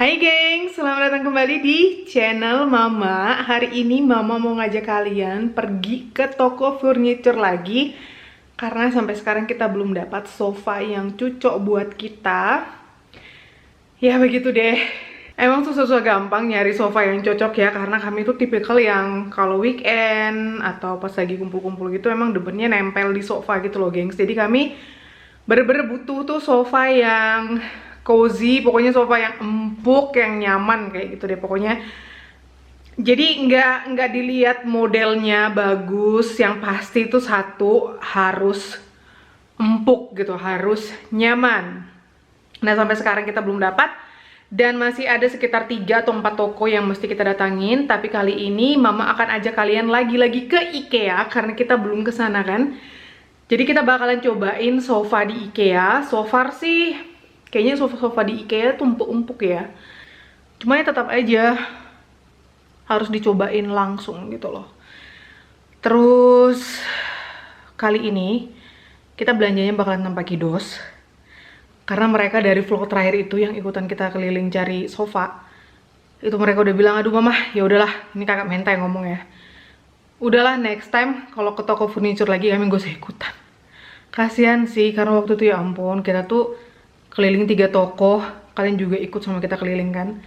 Hai geng, selamat datang kembali di channel Mama. Hari ini Mama mau ngajak kalian pergi ke toko furniture lagi. Karena sampai sekarang kita belum dapat sofa yang cocok buat kita. Ya begitu deh. Emang susah-susah gampang nyari sofa yang cocok ya. Karena kami tuh tipikal yang kalau weekend atau pas lagi kumpul-kumpul gitu emang debennya nempel di sofa gitu loh gengs. Jadi kami bener-bener butuh tuh sofa yang cozy, pokoknya sofa yang empuk, yang nyaman kayak gitu deh pokoknya. Jadi nggak dilihat modelnya bagus, yang pasti itu satu harus empuk gitu, harus nyaman. Nah sampai sekarang kita belum dapat dan masih ada sekitar 3 atau 4 toko yang mesti kita datangin. Tapi kali ini Mama akan ajak kalian lagi-lagi ke IKEA karena kita belum kesana kan. Jadi kita bakalan cobain sofa di IKEA. So far sih kayaknya sofa-sofa di IKEA tuh empuk-empuk ya. Cuma ya tetap aja harus dicobain langsung gitu loh. Terus kali ini kita belanjanya bakalan tanpa Kidos. Karena mereka dari vlog terakhir itu yang ikutan kita keliling cari sofa. Itu mereka udah bilang, aduh mama, ya udahlah, ini kakak Menta yang ngomong ya. Udahlah next time kalau ke toko furniture lagi kami gak usah ikutan. Kasian sih karena waktu itu ya ampun kita tuh keliling 3 toko, kalian juga ikut sama kita keliling kan.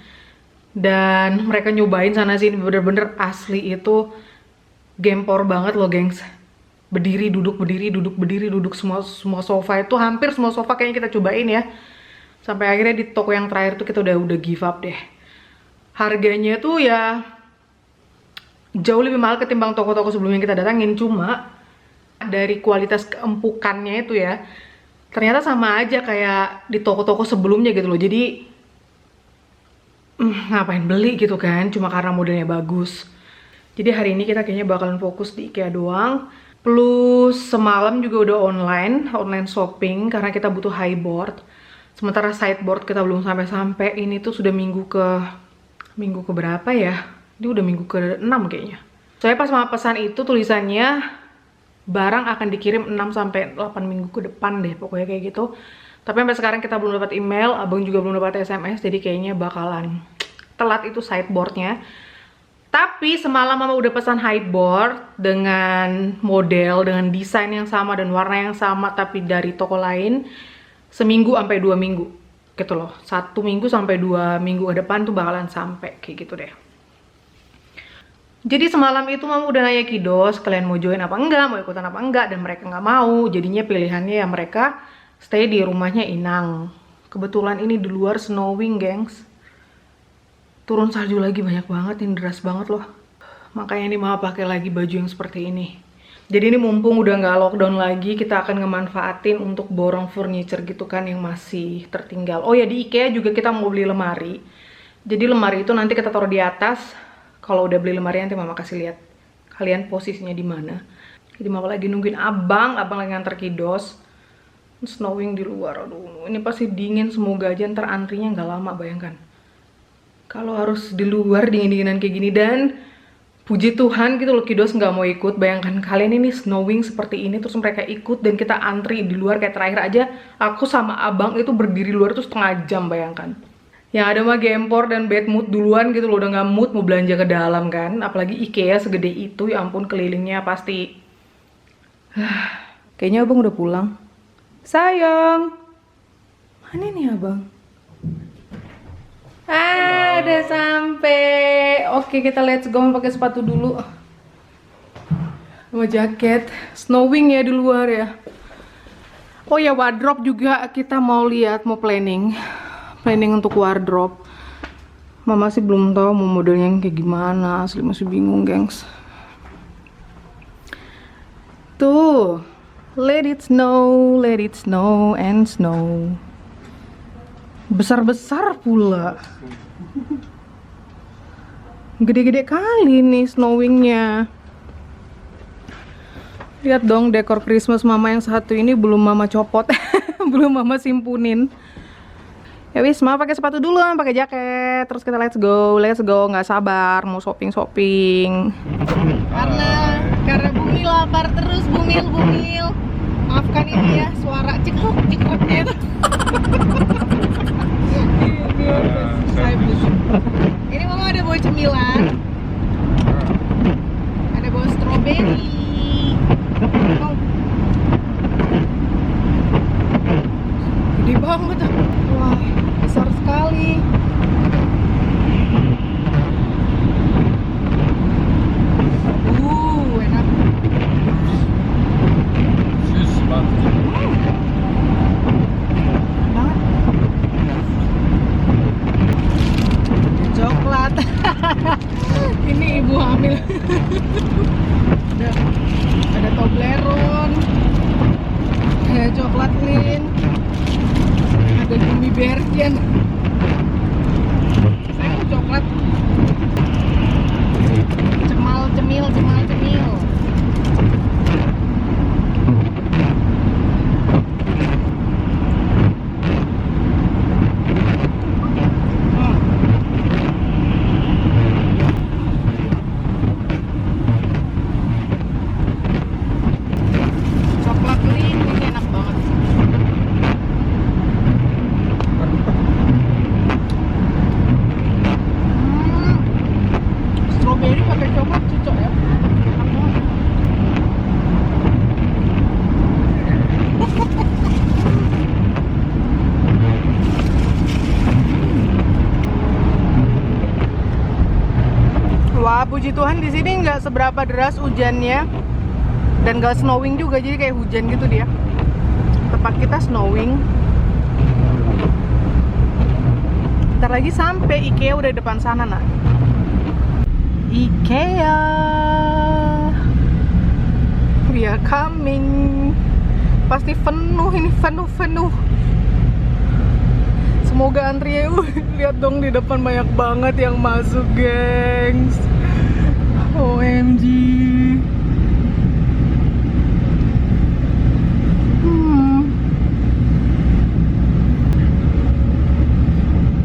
Dan mereka nyobain sana sini, bener-bener asli itu gempor banget loh gengs. Berdiri duduk berdiri duduk berdiri duduk, semua sofa itu hampir semua sofa kayaknya kita cobain ya. Sampai akhirnya di toko yang terakhir tuh kita udah give up deh. Harganya tuh ya jauh lebih mahal ketimbang toko-toko sebelumnya kita datangin, cuma dari kualitas keempukannya itu ya ternyata sama aja kayak di toko-toko sebelumnya gitu loh. Jadi ngapain beli gitu kan, cuma karena modelnya bagus. Jadi hari ini kita kayaknya bakalan fokus di IKEA doang. Plus semalam juga udah online shopping karena kita butuh high board. Sementara sideboard kita belum sampai-sampai. Ini tuh sudah minggu ke berapa ya? Ini udah minggu ke-6 kayaknya. Soalnya pas Mama pesan itu tulisannya barang akan dikirim 6-8 minggu ke depan deh, pokoknya kayak gitu. Tapi sampai sekarang kita belum dapat email, abang juga belum dapat SMS, jadi kayaknya bakalan telat itu sideboardnya. Tapi semalam Mama udah pesan sideboard dengan model, dengan desain yang sama dan warna yang sama, tapi dari toko lain, seminggu sampai 2 minggu gitu loh. 1 minggu sampai 2 minggu ke depan tuh bakalan sampai kayak gitu deh. Jadi semalam itu Mama udah nanya Kidos, kalian mau join apa enggak, mau ikutan apa enggak, dan mereka nggak mau. Jadinya pilihannya ya mereka stay di rumahnya Inang. Kebetulan ini di luar snowing gengs. Turun salju lagi banyak banget, ini deras banget loh. Makanya ini Mama pakai lagi baju yang seperti ini. Jadi ini mumpung udah nggak lockdown lagi, kita akan ngemanfaatin untuk borong furniture gitu kan yang masih tertinggal. Oh ya di IKEA juga kita mau beli lemari. Jadi lemari itu nanti kita taruh di atas. Kalau udah beli lemari nanti Mama kasih lihat kalian posisinya di mana. Jadi Mama lagi nungguin abang lagi nganter Kidos. Snowing di luar, aduh ini pasti dingin, semoga aja ntar antrinya nggak lama, bayangkan. Kalau harus di luar dingin-dinginan kayak gini, dan puji Tuhan gitu loh Kidos nggak mau ikut. Bayangkan kalian ini snowing seperti ini terus mereka ikut dan kita antri di luar. Kayak terakhir aja aku sama abang itu berdiri luar tuh setengah jam, bayangkan. Yang ada mah gempor dan bad mood duluan gitu loh, udah nggak mood mau belanja ke dalam kan. Apalagi IKEA segede itu, ya ampun kelilingnya pasti. Kayaknya abang udah pulang. Sayang, mana nih abang? Udah sampai. Oke kita let's go, pakai sepatu dulu. Sama jaket, snowing ya di luar ya. Oh ya wardrobe juga kita mau lihat, mau planning untuk wardrobe. Mama sih belum tahu mau modelnya yang kayak gimana, asli masih bingung gengs. Tuh, let it snow and snow. Besar-besar pula. Gede-gede kali nih snowingnya. Lihat dong dekor Christmas Mama yang satu ini belum Mama copot. Belum Mama simpunin. Ya wis, Mama pakai sepatu dulu, pakai jaket, terus kita let's go, nggak sabar mau shopping. Karena Bumil lapar terus, Bumil. Maafkan ini ya suara cekrok-cekroknya itu. Saya Ini mama ada bawa cemilan. Ada bawa stroberi. Oh. Gede banget. Wah, besar sekali. Enak. Sus banget. Coklat. Ini ibu hamil. ada Toblerone, ada coklat Lin, ada gummy Bergen. Saya mau coklat. Cemil. Coklat Lin ini enak banget. Strawberry pakai coklat cocok ya. Enak banget. Wah, puji Tuhan di sini nggak seberapa deras hujannya dan nggak snowing juga, jadi kayak hujan gitu dia. Tempat kita snowing. Ntar lagi sampai IKEA, udah depan sana nak. IKEA, we are coming. Pasti penuh ini, penuh. Semoga antrinya, lihat dong di depan banyak banget yang masuk, gengs. OMG.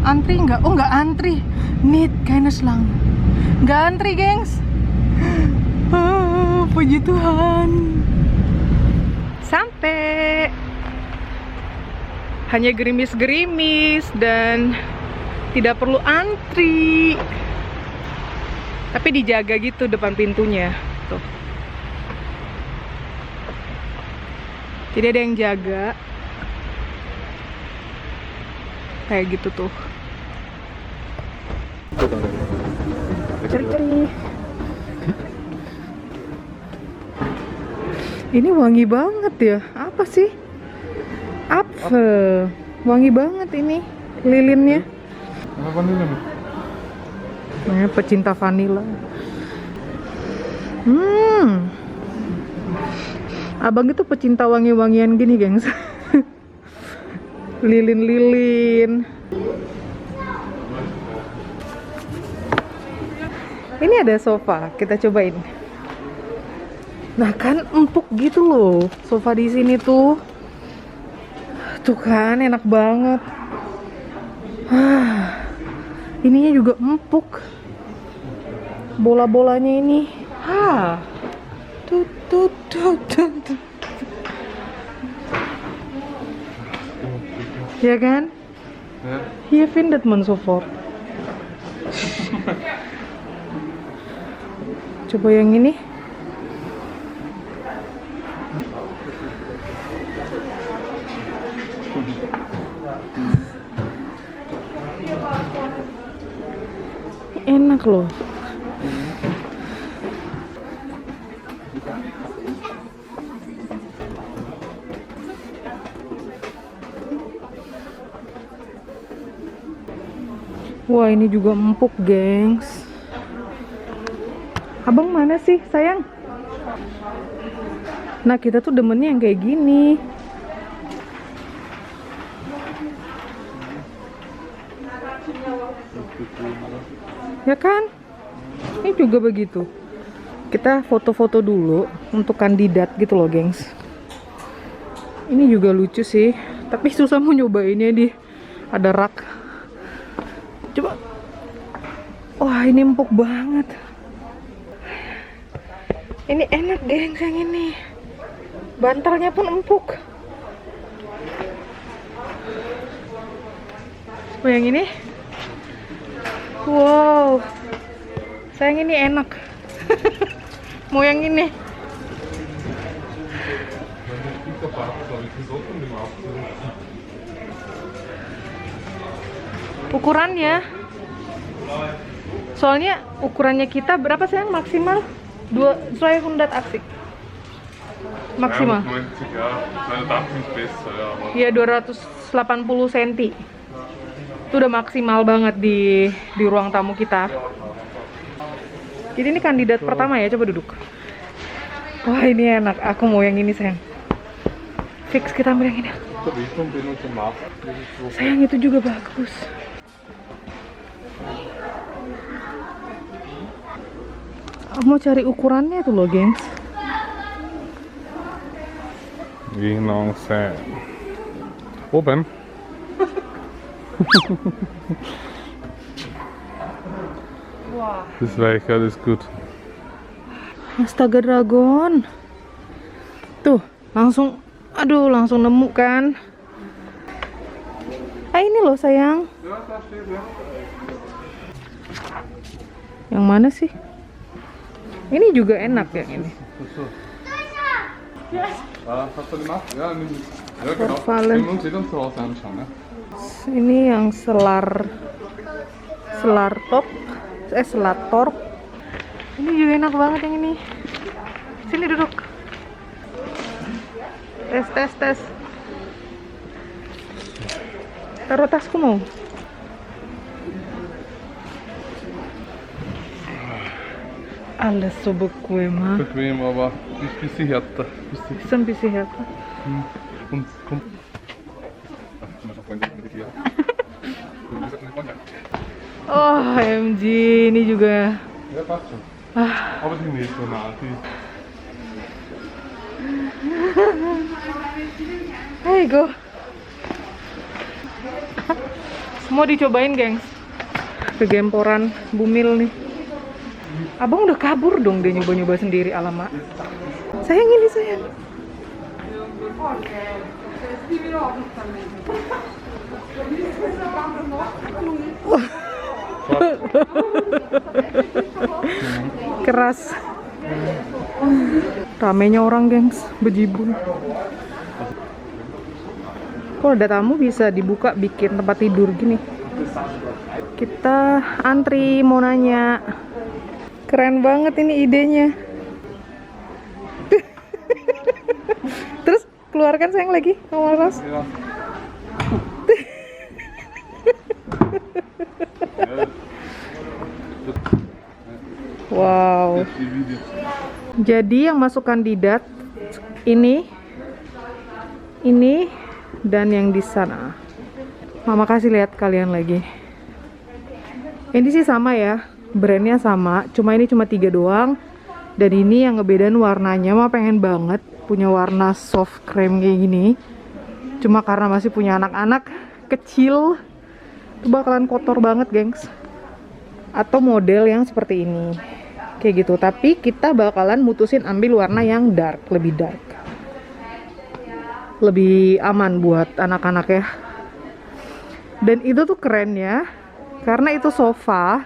Antri nggak? Oh nggak antri. Niet kennislang. Nggak antri, gengs. Puji Tuhan. Sampai. Hanya gerimis-gerimis dan tidak perlu antri. Tapi dijaga gitu depan pintunya. Tuh. Jadi ada yang jaga. Kayak gitu tuh. Ceri-ceri. Ini wangi banget ya. Apa sih? Apel. Wangi banget ini lilinnya. Apa vanilla? Nah, pecinta vanilla. Abang itu pecinta wangi-wangian gini, gengs. Lilin-lilin. Ini ada sofa, kita cobain. Nah kan empuk gitu loh sofa di sini tuh. Tuh kan enak banget. Ininya juga empuk. Bola-bolanya ini. Tuh. Ya kan? Hier findet man sofort. Coba yang ini. Enak loh. Wah, ini juga empuk, gengs. Abang mana sih, sayang? Nah, kita tuh demennya yang kayak gini. Ya kan? Ini juga begitu. Kita foto-foto dulu untuk kandidat gitu loh, gengs. Ini juga lucu sih, tapi susah mau nyobainnya di ada rak. Coba. Wah, ini empuk banget. Ini enak, gengs, yang ini. Bantalnya pun empuk. Oh, yang ini Wow. Sayang ini enak. Mau yang ini. Ukurannya. Soalnya ukurannya kita berapa sayang maksimal? 200 aksik. Maksimal. 90, ja. Meine dachten ist besser, ja. Aber Iya 280 cm. Itu udah maksimal banget di ruang tamu kita. Jadi ini kandidat pertama ya, coba duduk. Wah ini enak, aku mau yang ini sayang. Fix kita ambil yang ini. der Richtung bin und zum Markt. Sayang itu juga bagus. Aku mau cari ukurannya tuh loh gengs. Genau, sehr. Oben. Wah. Das ist weich, ja, das ist gut. Astaga dragon. Tuh, langsung langsung nemu kan. Ah ini loh sayang. Ja, da steht ja. Yang mana sih? Ini juga enak ya ini. Hast du die Maske? Ja, nimm die. Ja, genau. Verfallen. Können wir uns jeder zu Hause anschauen, ne? Ini yang selar top. Ini juga enak banget yang ini. Sini duduk. Tes. Taruh tasku mau. Alles so bequem, ha? Bequem, aber ist ein bisschen härter. Ist ein bisschen härter. Und kommt. Ach, ich muss auch Freunde mit dir. Oh, MG, ini juga. Ja, passt schon. Aber die nicht so nah. Die Hey, go. Mau dicobain, gengs. Kegemporan Bumil nih. Abang udah kabur dong dia nyoba-nyoba sendiri, alamak. Sayang ini, sayang. Keras. Ramenya orang, gengs, bejibun. Kalau ada tamu bisa dibuka bikin tempat tidur gini. Kita antri mau nanya. Keren banget ini idenya. Terus keluarkan sayang lagi, kamu Ros. ja. Wow. Die Video. Jadi yang masuk kandidat ini, dan yang di sana. Mama kasih lihat kalian lagi. Ini sih sama ya, brandnya sama, cuma ini cuma 3 doang. Dan ini yang ngebedain warnanya, mama pengen banget punya warna soft cream kayak gini. Cuma karena masih punya anak-anak kecil, itu bakalan kotor banget, gengs. Atau model yang seperti ini. Kayak gitu, tapi kita bakalan mutusin ambil warna yang dark, lebih dark. Lebih aman buat anak-anak ya. Dan itu tuh keren ya, karena itu sofa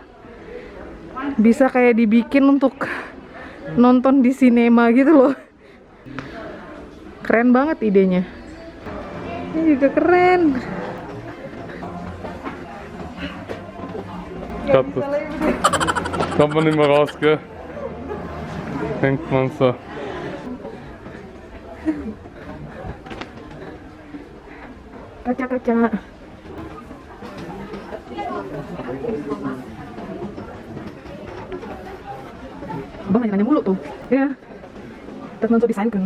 bisa kayak dibikin untuk nonton di sinema gitu loh. Keren banget idenya. Ini juga keren. Kommt man nicht mehr raus, gell? Hängt man so. Kaca-kaca. Abang nanya mulu tuh. Ya. Terus nonton desain kan.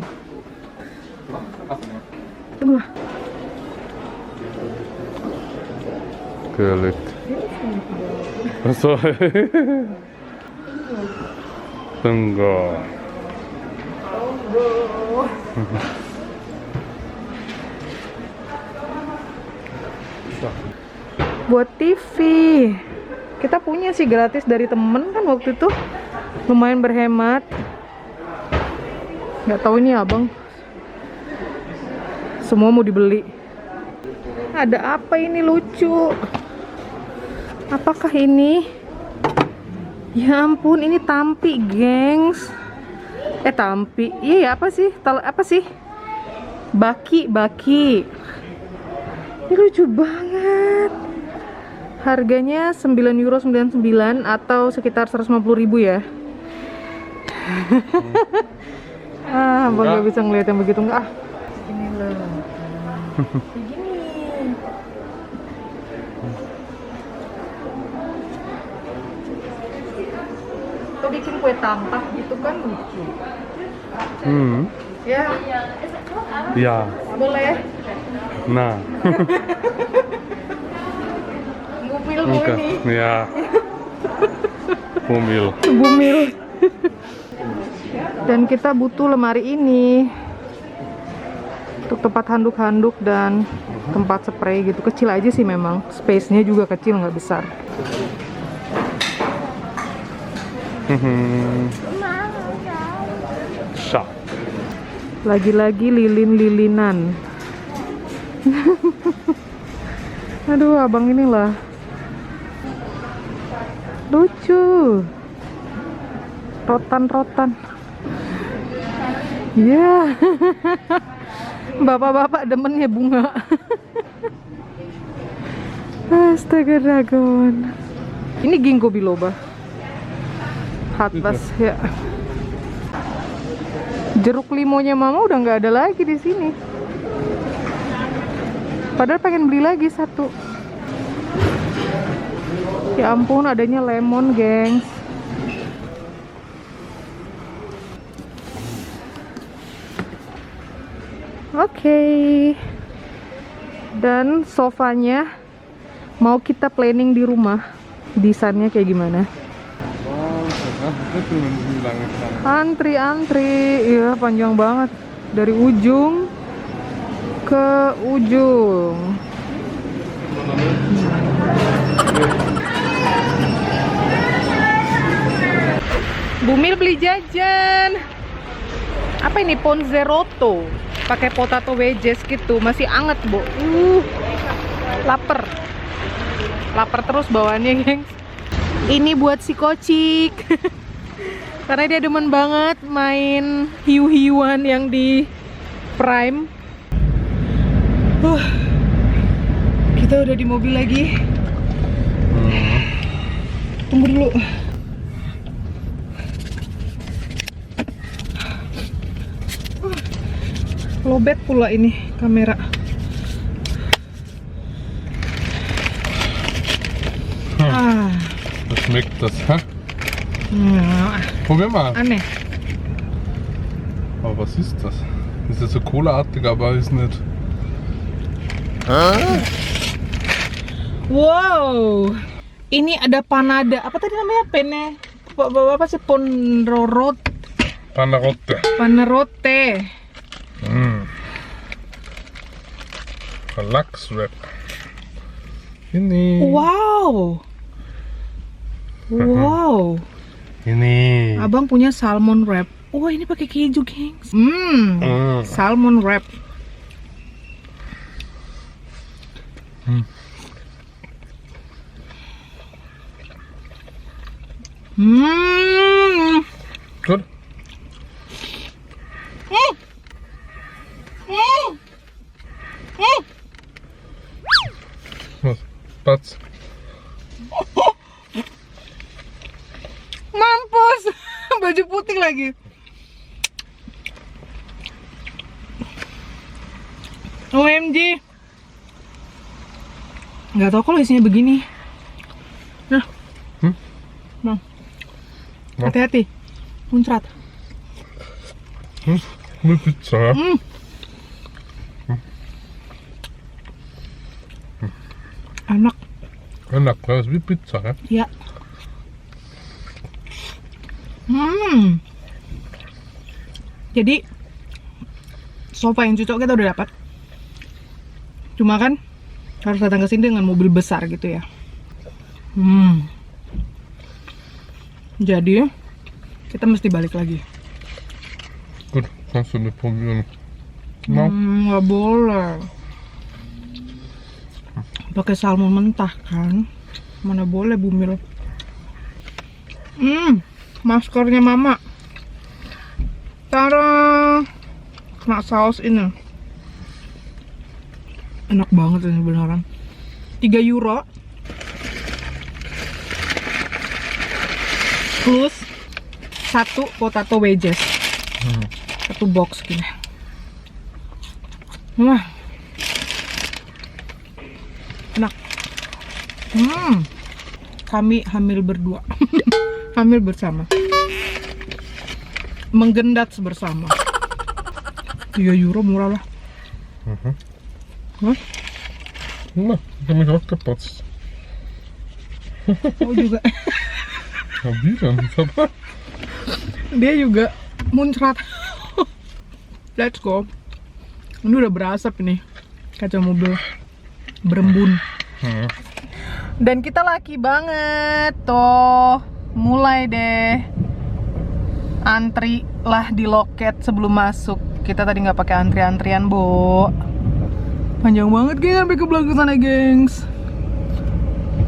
Tunggu lah. Gerlich. Achso. Tunggu. Buat TV. Kita punya sih gratis dari temen kan waktu itu. Lumayan berhemat. Nggak tahu ini abang. Semua mau dibeli. Ada apa ini lucu? Apakah ini Ya ampun, ini tampi, gengs. Tampi. Iya ya, apa sih? Apa sih? Baki. Ini lucu banget. Harganya €9,99 atau sekitar 150.000 ya. Abang nggak bisa ngeliat yang begitu nggak? Ini loh. Begini. Tuh bikin kue tampah gitu kan lucu. Ya. Ya. Boleh. Nah. Bumil Enggak. ini. Ya. Bumil. Dan kita butuh lemari ini untuk tempat handuk-handuk dan tempat spray gitu. Kecil aja sih memang, space-nya juga kecil, nggak besar. Shop. Lagi-lagi lilin-lilinan. Aduh, abang inilah lucu. Rotan. Ya. Bapak-bapak demennya bunga. Astaga dragon. Ini ginkgo biloba. Hatbas ya. Jeruk limonya mama udah nggak ada lagi di sini. Padahal pengen beli lagi satu. Ya ampun, adanya lemon, gengs. Oke. Dan sofanya mau kita planning di rumah. Desainnya kayak gimana? Antri, iya panjang banget dari ujung ke ujung. Bumil beli jajan. Apa ini? Ponzeroto. Pakai potato wedges gitu, masih anget, Bu. Lapar terus bawaannya, gengs. Ini buat si Kocik. Karena dia demen banget main hiu-hiuan yang di Prime. Kita udah di mobil lagi. Tunggu dulu. Lobet pula ini kamera. Was schmeckt das, hä? Probier mal. Aneh. Aber was ist das? Das ist so Cola-artig, aber ist nicht. Wow. Ini ada panada. Apa tadi namanya? Apa sih? Panarotte. Panerote. Lachswrap. Ini. Wow. Ini. Abang punya salmon wrap. Wah, ini pakai keju, gengs. Salmon wrap. Good. Was? Patz. Mampus. Baju putih lagi. OMG. Nggak tahu kalau isinya begini. Nah. Bang. Hati-hati. Muncrat. Ini pizza. Enak. Enak, das ist wie Pizza, ya? Ya. Jadi sofa yang cocok kita udah dapat. Cuma kan harus datang ke sini dengan mobil besar gitu ya. Jadi kita mesti balik lagi. Gut, kannst du nicht probieren. No? Nggak boleh. Pakai salmon mentah kan? Mana boleh, Bumil. Maskernya mama. Tara, kena saus ini. Enak banget ini beneran. 3 euro. Plus 1 potato wedges. 1 box gini. Wah. Enak. Kami hamil berdua. Hamil bersama. Menggendat bersama. 3 euro murah lah. Hah? Na, ich habe mich auch gepatzt. Oh juga. Ja, wie denn? Dia juga muncrat. Let's go. Ini udah berasap ini. Kaca mobil berembun. Dan kita laki banget tuh. Mulai deh antri lah di loket sebelum masuk. Kita tadi nggak pakai antri-antrian, Bo. Panjang banget geng sampai ke belakang sana, gengs.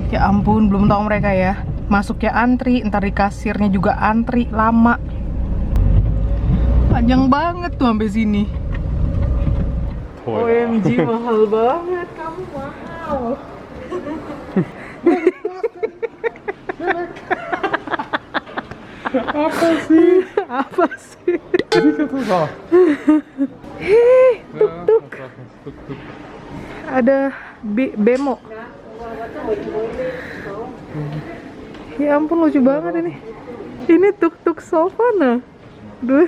Ya ampun, belum tahu mereka ya. Masuknya antri, entar di kasirnya juga antri lama. Panjang banget tuh sampai sini. OMG, mahal banget, kamu mahal. Apa sih? Apa sih? Sicher das auch. Hei, tuk-tuk. Tuk-tuk. Ada bemo. Ya ampun, lucu banget ini. Ini tuk-tuk sofa nah. Duh.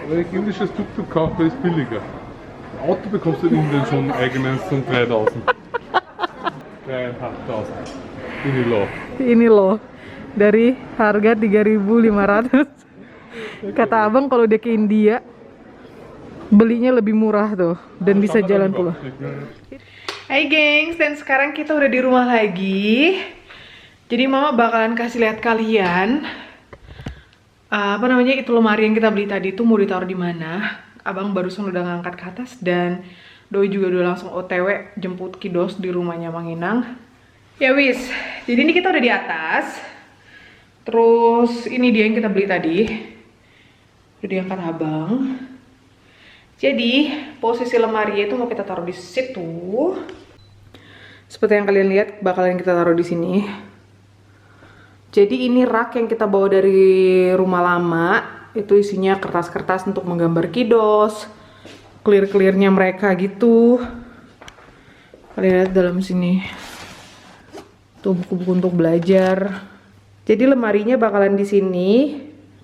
Wenn ich indisches Tuk-Tuk kaufe, ist billiger. Ein Auto bekommst du in Indien schon eigenes um 3000. 3.500. Ini loh. Ini loh. Dari harga 3.500. Kata abang kalau dia ke India belinya lebih murah tuh dan bisa jalan pulang. Hai gengs, dan sekarang kita udah di rumah lagi. Jadi mama bakalan kasih lihat kalian apa namanya, itu lemari yang kita beli tadi tuh mau ditaruh di mana. Abang barusan udah ngangkat ke atas dan Doi juga udah langsung OTW jemput Kidos di rumahnya Mang Inang. Ya wis, jadi ini kita udah di atas. Terus ini dia yang kita beli tadi. Udah diangkat abang. Jadi posisi lemari itu mau kita taruh di situ. Seperti yang kalian lihat, bakalan kita taruh di sini. Jadi ini rak yang kita bawa dari rumah lama. Itu isinya kertas-kertas untuk menggambar Kidos, clear-clearnya mereka gitu. Kalian lihat dalam sini. Tuh buku-buku untuk belajar. Jadi lemarinya bakalan di sini.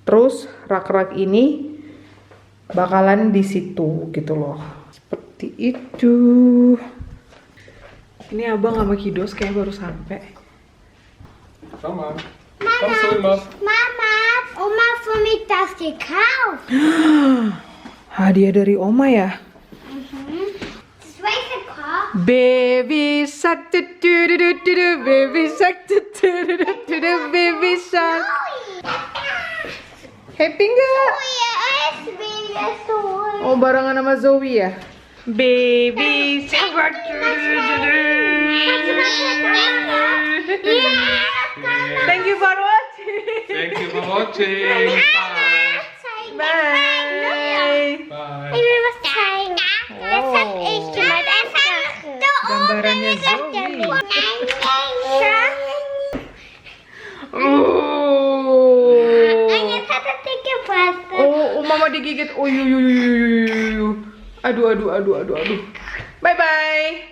Terus rak-rak ini bakalan di situ gitu loh. Seperti itu. Ini abang sama Kidos kayak baru sampai. Schau mal. Kommst du immer? Mama, Oma hat für mich das gekauft. Hadiah dari Oma ya? Das welche Korb? Baby shark, du du du du du du, baby shark, du du du du du du, baby shark. Happy nggak? Oh ja, es will es so. Oh, barengan sama Zoe ya? Baby shark, du du du du du. Thank you for watching. Thank you for watching. Bye. Bye. Ich will was zeigen. Das hab ich mal einfach. Gambarannya Zoe. Jetzt hat er dich gefasst. Oh, mama digigit. Oh, aduh. Bye bye. Bye bye.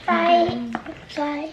Bye. Bye.